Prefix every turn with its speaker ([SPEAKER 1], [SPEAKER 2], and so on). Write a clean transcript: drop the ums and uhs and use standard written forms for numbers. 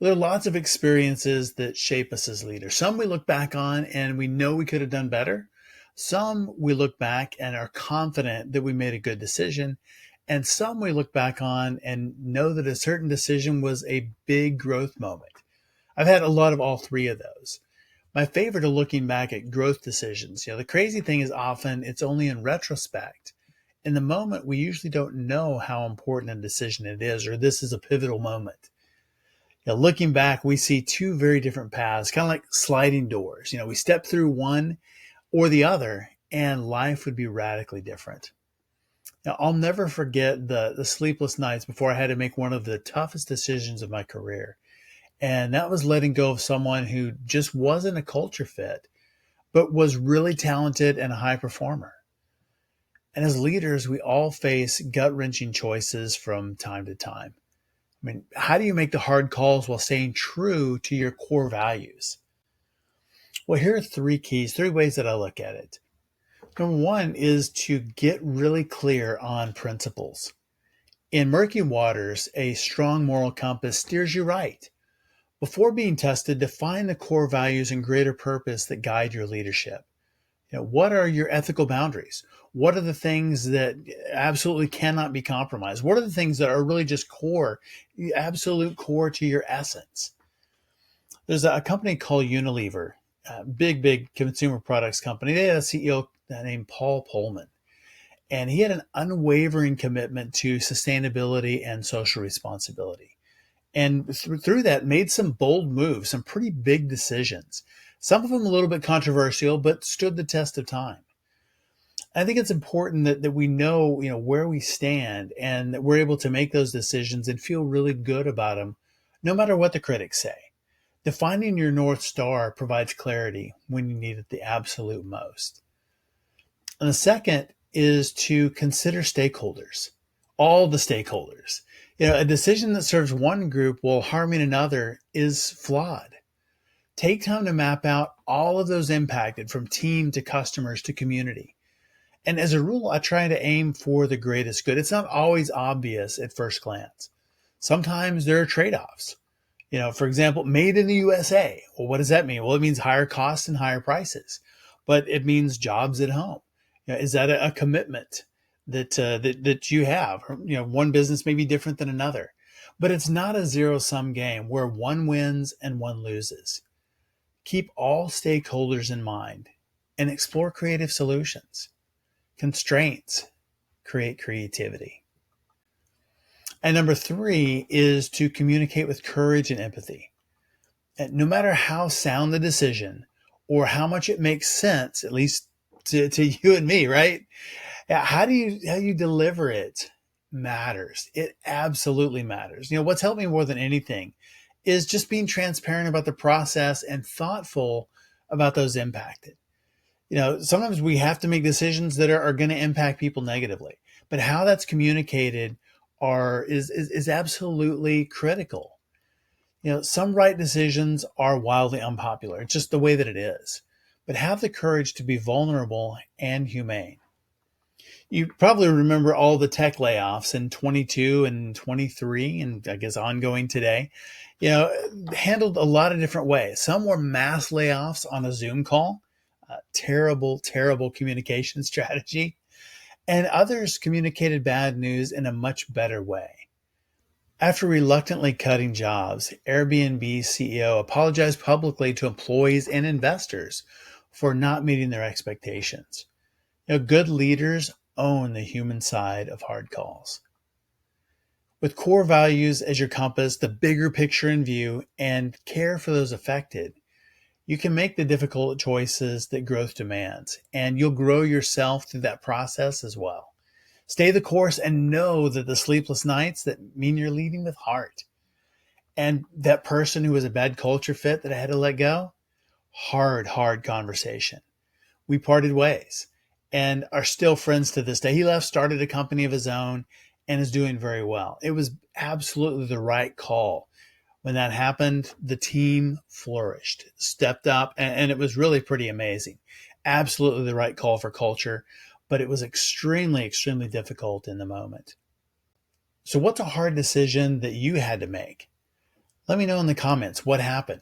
[SPEAKER 1] There are lots of experiences that shape us as leaders. Some we look back on and we know we could have done better. Some we look back and are confident that we made a good decision. And some we look back on and know that a certain decision was a big growth moment. I've had a lot of all three of those. My favorite are looking back at growth decisions. The crazy thing is often it's only in retrospect. In the moment, we usually don't know how important a decision it is, or this is a pivotal moment. Looking back, we see two very different paths, kind of like sliding doors. We step through one or the other, and life would be radically different. Now, I'll never forget the sleepless nights before I had to make one of the toughest decisions of my career. And that was letting go of someone who just wasn't a culture fit, but was really talented and a high performer. And as leaders, we all face gut wrenching choices from time to time. How do you make the hard calls while staying true to your core values? Well, here are three keys, three ways that I look at it. Number one is to get really clear on principles. In murky waters, a strong moral compass steers you right. Before being tested, define the core values and greater purpose that guide your leadership. What are your ethical boundaries? What are the things that absolutely cannot be compromised? What are the things that are really just core, absolute core to your essence? There's a company called Unilever, a big consumer products company. They had a CEO named Paul Pullman, and he had an unwavering commitment to sustainability and social responsibility. And through that, made some bold moves, some pretty big decisions. Some of them a little bit controversial, but stood the test of time. I think it's important that we know, where we stand and that we're able to make those decisions and feel really good about them, no matter what the critics say. Defining your North Star provides clarity when you need it the absolute most. And the second is to consider stakeholders, all the stakeholders. A decision that serves one group while harming another is flawed. Take time to map out all of those impacted, from team to customers to community. And as a rule, I try to aim for the greatest good. It's not always obvious at first glance. Sometimes there are trade-offs. For example, made in the USA. Well, what does that mean? Well, it means higher costs and higher prices, but it means jobs at home. Is that a commitment that you have? One business may be different than another, but it's not a zero-sum game where one wins and one loses. Keep all stakeholders in mind and explore creative solutions. Constraints create creativity. And number three is to communicate with courage and empathy. And no matter how sound the decision or how much it makes sense, at least to you and me, right? How you deliver it matters. It absolutely matters. What's helped me more than anything is just being transparent about the process and thoughtful about those impacted. Sometimes we have to make decisions that are going to impact people negatively, but how that's communicated is absolutely critical. Some right decisions are wildly unpopular. It's just the way that it is. But have the courage to be vulnerable and humane. You probably remember all the tech layoffs in 22 and 23, and I guess ongoing today. Handled a lot of different ways. Some were mass layoffs on a Zoom call. Terrible communication strategy. And others communicated bad news in a much better way. After reluctantly cutting jobs, Airbnb's CEO apologized publicly to employees and investors for not meeting their expectations. Good leaders own the human side of hard calls. With core values as your compass, the bigger picture in view, and care for those affected, you can make the difficult choices that growth demands, and you'll grow yourself through that process as well. Stay the course and know that the sleepless nights that mean you're leading with heart. And that person who was a bad culture fit that I had to let go, hard conversation. We parted ways and are still friends to this day. He left, started a company of his own, and is doing very well. It was absolutely the right call. When that happened, the team flourished, stepped up, and it was really pretty amazing. Absolutely the right call for culture, but it was extremely difficult in the moment. So what's a hard decision that you had to make? Let me know in the comments what happened.